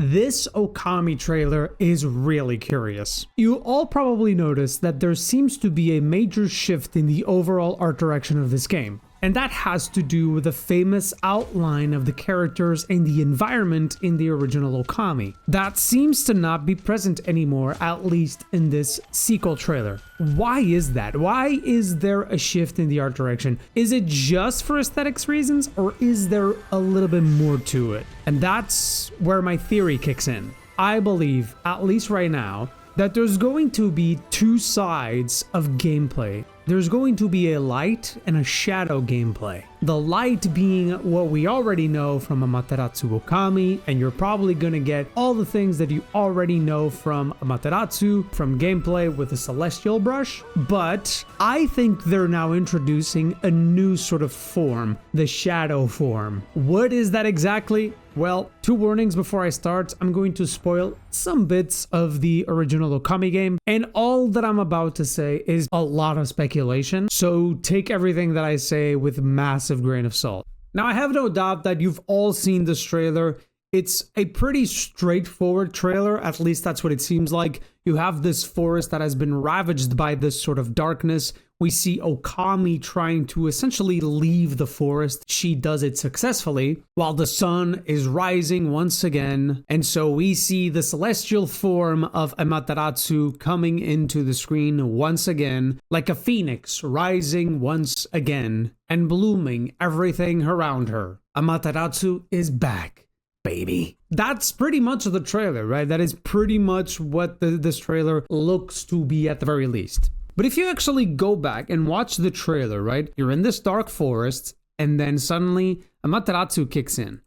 This Okami trailer is really curious. You all probably noticed that there seems to be a major shift in the overall art direction of this game. And that has to do with the famous outline of the characters and the environment in the original Okami. That seems to not be present anymore, at least in this sequel trailer. Why is that? Why is there a shift in the art direction? Is it just for aesthetics reasons, or is there a little bit more to it? And that's where my theory kicks in. I believe, at least right now, that there's going to be two sides of gameplay. There's going to be a light and a shadow gameplay. The light being what we already know from Amaterasu Okami, and you're probably gonna get all the things that you already know from Amaterasu, from gameplay with the celestial brush. But I think they're now introducing a new sort of form, the shadow form. What is that exactly? Well, two warnings before I start. I'm going to spoil some bits of the original Okami game, and all that I'm about to say is a lot of speculation, so take everything that I say with massive grain of salt. Now, I have no doubt that you've all seen this trailer. It's a pretty straightforward trailer, at least that's what it seems like. You have this forest that has been ravaged by this sort of darkness. We see Okami trying to essentially leave the forest. She does it successfully, while the sun is rising once again. And so we see the celestial form of Amaterasu coming into the screen once again, like a phoenix rising once again and blooming everything around her. Amaterasu is back, baby. That's pretty much the trailer, right? That is pretty much what this trailer looks to be at the very least. But if you actually go back and watch the trailer, right? You're in this dark forest, and then suddenly Amaterasu kicks in.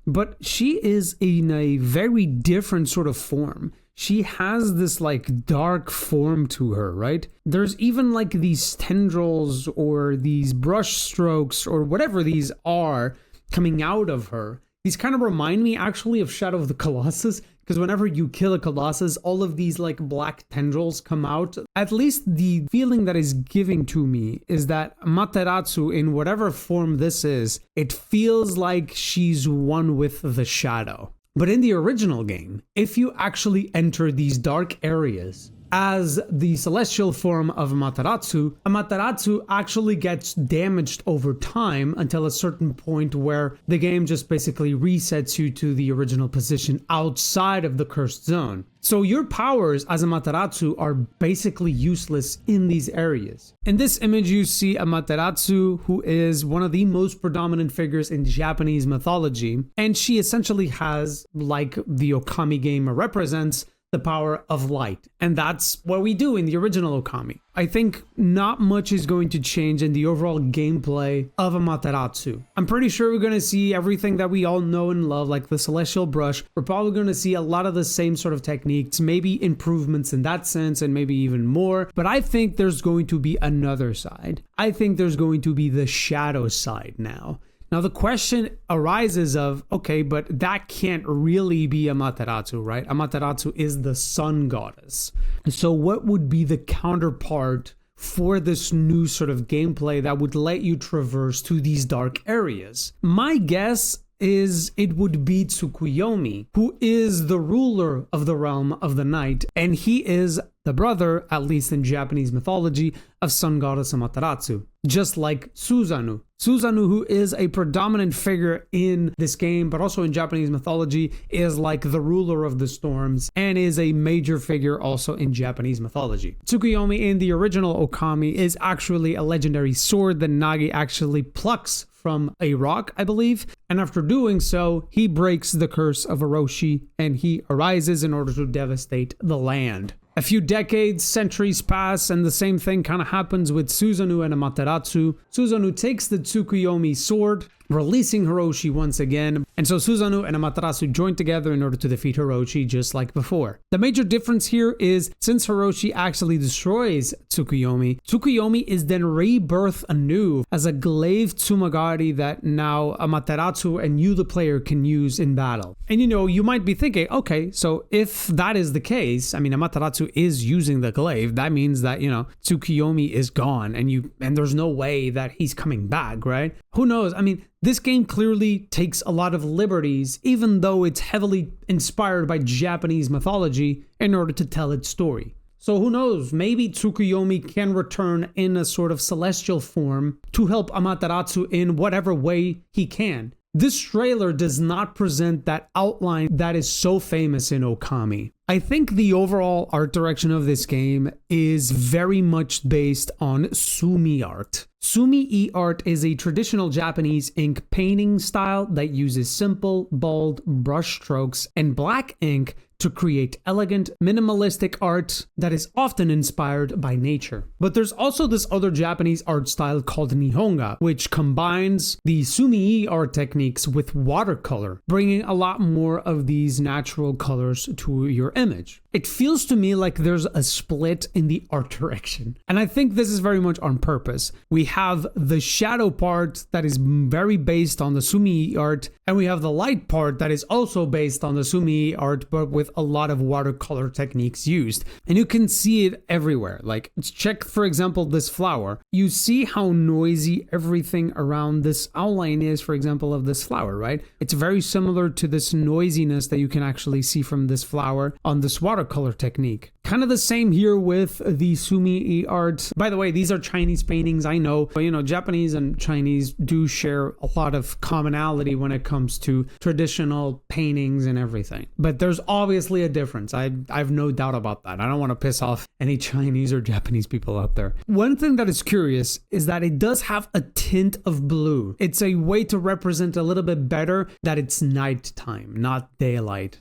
But she is in a very different sort of form. She has this like dark form to her, right? There's even like these tendrils or these brush strokes or whatever these are coming out of her. These kind of remind me actually of Shadow of the Colossus, because whenever you kill a Colossus, all of these like black tendrils come out. At least the feeling that is giving to me is that Amaterasu, in whatever form this is, it feels like she's one with the shadow. But in the original game, if you actually enter these dark areas as the celestial form of Amaterasu, Amaterasu actually gets damaged over time until a certain point where the game just basically resets you to the original position outside of the cursed zone. So your powers as Amaterasu are basically useless in these areas. In this image you see Amaterasu, who is one of the most predominant figures in Japanese mythology, and she essentially has, like the Okami game represents, the power of light. And that's what we do in the original Okami. I think not much is going to change in the overall gameplay of Amaterasu. I'm pretty sure we're going to see everything that we all know and love, like the celestial brush. We're probably going to see a lot of the same sort of techniques, maybe improvements in that sense, and maybe even more. But I think there's going to be another side. I think there's going to be the shadow side now. Now the question arises of, okay, but that can't really be Amaterasu, right? Amaterasu is the sun goddess. So what would be the counterpart for this new sort of gameplay that would let you traverse to these dark areas? My guess is it would be Tsukuyomi, who is the ruler of the realm of the night, and he is the brother, at least in Japanese mythology, of sun goddess Amaterasu, just like Susanoo. Susanoo, who is a predominant figure in this game, but also in Japanese mythology, is like the ruler of the storms and is a major figure also in Japanese mythology. Tsukuyomi in the original Okami is actually a legendary sword that Nagi actually plucks from a rock, I believe, and after doing so, he breaks the curse of Orochi and he arises in order to devastate the land. A few decades, centuries pass, and the same thing kind of happens with Susanoo and Amaterasu. Susanoo takes the Tsukuyomi sword, releasing Hiroshi once again, and so Susanoo and Amaterasu join together in order to defeat Hiroshi just like before. The major difference here is since Hiroshi actually destroys Tsukuyomi, Tsukuyomi is then rebirthed anew as a glaive Tsumagari that now Amaterasu and you the player can use in battle. And you might be thinking, okay, so if that is the case, I mean Amaterasu is using the glaive, that means that, Tsukuyomi is gone and there's no way that he's coming back, right? Who knows? I mean, This game clearly takes a lot of liberties, even though it's heavily inspired by Japanese mythology in order to tell its story. So who knows, maybe Tsukuyomi can return in a sort of celestial form to help Amaterasu in whatever way he can. This trailer does not present that outline that is so famous in Okami. I think the overall art direction of this game is very much based on Sumi art. Sumi art is a traditional Japanese ink painting style that uses simple, bold brush strokes and black ink to create elegant, minimalistic art that is often inspired by nature. But there's also this other Japanese art style called Nihonga, which combines the Sumi art techniques with watercolor, bringing a lot more of these natural colors to your image. It feels to me like there's a split in the art direction. And I think this is very much on purpose. We have the shadow part that is very based on the Sumi art, and we have the light part that is also based on the Sumi art, but with a lot of watercolor techniques used. And you can see it everywhere. Like, check, for example, this flower. You see how noisy everything around this outline is, for example, of this flower, right? It's very similar to this noisiness that you can actually see from this flower on this watercolor technique. Kind of the same here with the Sumi art. By the way, these are Chinese paintings, I know, but Japanese and Chinese do share a lot of commonality when it comes to traditional paintings and everything. But there's obviously a difference. I've no doubt about that. I don't want to piss off any Chinese or Japanese people out there. One thing that is curious is that it does have a tint of blue. It's a way to represent a little bit better that it's nighttime, not daylight.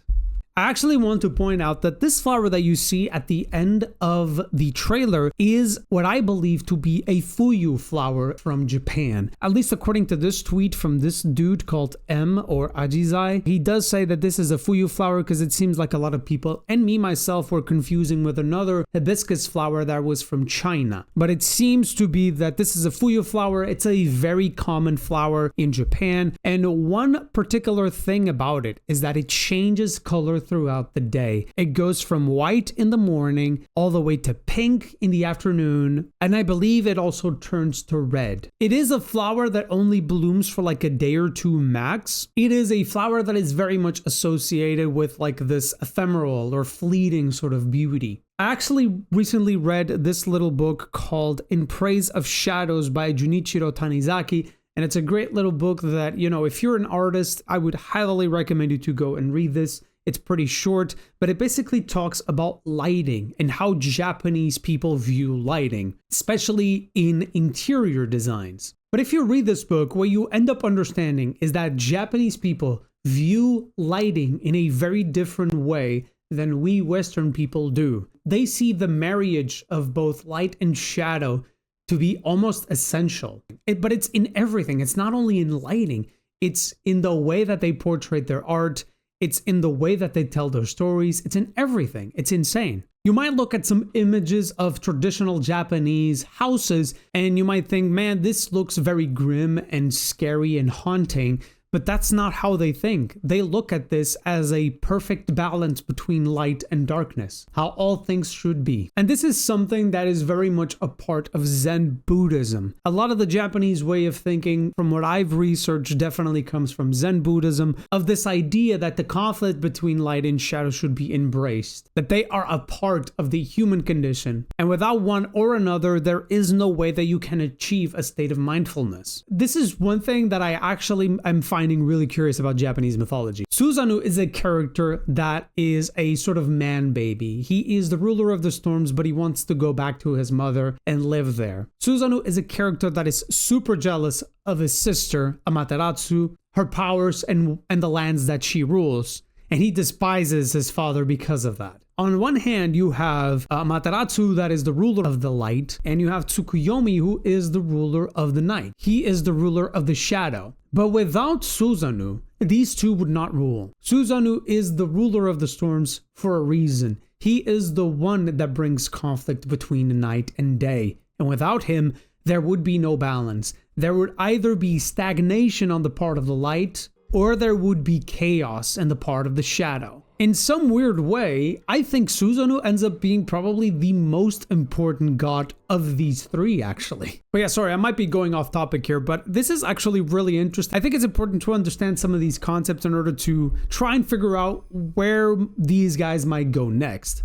I actually want to point out that this flower that you see at the end of the trailer is what I believe to be a fuyu flower from Japan. At least according to this tweet from this dude called M or Ajizai. He does say that this is a fuyu flower because it seems like a lot of people, and me myself, were confusing with another hibiscus flower that was from China. But it seems to be that this is a fuyu flower. It's a very common flower in Japan. And one particular thing about it is that it changes color throughout the day. It goes from white in the morning all the way to pink in the afternoon, and I believe it also turns to red. It is a flower that only blooms for like a day or two max. It is a flower that is very much associated with like this ephemeral or fleeting sort of beauty. I actually recently read this little book called In Praise of Shadows by Junichiro Tanizaki. And it's a great little book that, if you're an artist, I would highly recommend you to go and read this. It's pretty short, but it basically talks about lighting and how Japanese people view lighting, especially in interior designs. But if you read this book, what you end up understanding is that Japanese people view lighting in a very different way than we Western people do. They see the marriage of both light and shadow to be almost essential. But it's in everything. It's not only in lighting, it's in the way that they portray their art. It's in the way that they tell their stories. It's in everything. It's insane. You might look at some images of traditional Japanese houses and you might think, man, this looks very grim and scary and haunting. But that's not how they think. They look at this as a perfect balance between light and darkness, how all things should be. And this is something that is very much a part of Zen Buddhism. A lot of the Japanese way of thinking, from what I've researched, definitely comes from Zen Buddhism, of this idea that the conflict between light and shadow should be embraced, that they are a part of the human condition. And without one or another, there is no way that you can achieve a state of mindfulness. This is one thing that I actually am finding really curious about Japanese mythology. Susanoo is a character that is a sort of man baby. He is the ruler of the storms, but he wants to go back to his mother and live there. Susanoo is a character that is super jealous of his sister, Amaterasu, her powers and the lands that she rules, and he despises his father because of that. On one hand, you have Amaterasu, that is the ruler of the light, and you have Tsukuyomi, who is the ruler of the night. He is the ruler of the shadow. But without Susanoo, these two would not rule. Susanoo is the ruler of the storms for a reason. He is the one that brings conflict between night and day. And without him, there would be no balance. There would either be stagnation on the part of the light, or there would be chaos in the part of the shadow. In some weird way, I think Susanoo ends up being probably the most important god of these three, actually. But yeah, sorry, I might be going off topic here, but this is actually really interesting. I think it's important to understand some of these concepts in order to try and figure out where these guys might go next.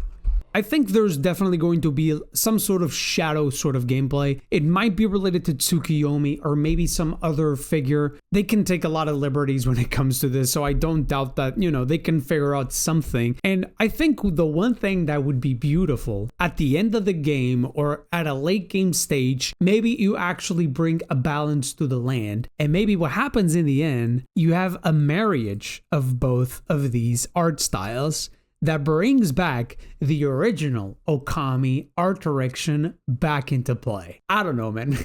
I think there's definitely going to be some sort of shadow sort of gameplay. It might be related to Tsukiyomi or maybe some other figure. They can take a lot of liberties when it comes to this, so I don't doubt that, you know, they can figure out something. And I think the one thing that would be beautiful at the end of the game or at a late game stage, maybe you actually bring a balance to the land. And maybe what happens in the end, you have a marriage of both of these art styles that brings back the original Okami art direction back into play. I don't know, man.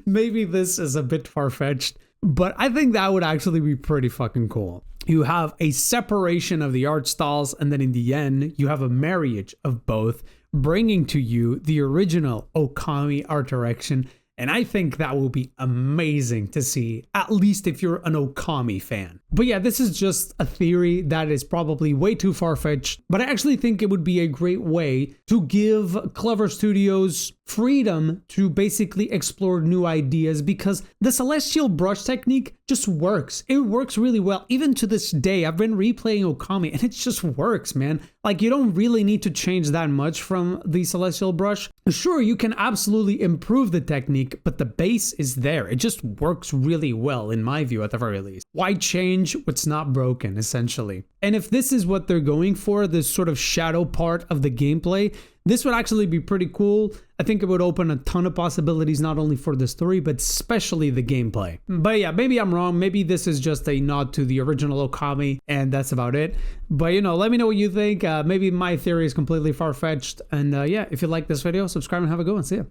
Maybe this is a bit far-fetched, but I think that would actually be pretty fucking cool. You have a separation of the art styles, and then in the end, you have a marriage of both, bringing to you the original Okami art direction. And I think that will be amazing to see, at least if you're an Okami fan. But yeah, this is just a theory that is probably way too far-fetched, but I actually think it would be a great way to give Clever Studios freedom to basically explore new ideas, because the celestial brush technique just works. It works really well. Even to this day, I've been replaying Okami and it just works, man. Like, you don't really need to change that much from the celestial brush. Sure, you can absolutely improve the technique, but the base is there. It just works really well, in my view, at the very least. Why change what's not broken, essentially? And if this is what they're going for, this sort of shadow part of the gameplay, this would actually be pretty cool. I think it would open a ton of possibilities, not only for the story, but especially the gameplay. But yeah, maybe I'm wrong. Maybe this is just a nod to the original Okami, and that's about it. But, you know, let me know what you think. Maybe my theory is completely far-fetched. And yeah, if you like this video, subscribe and have a good one. See ya.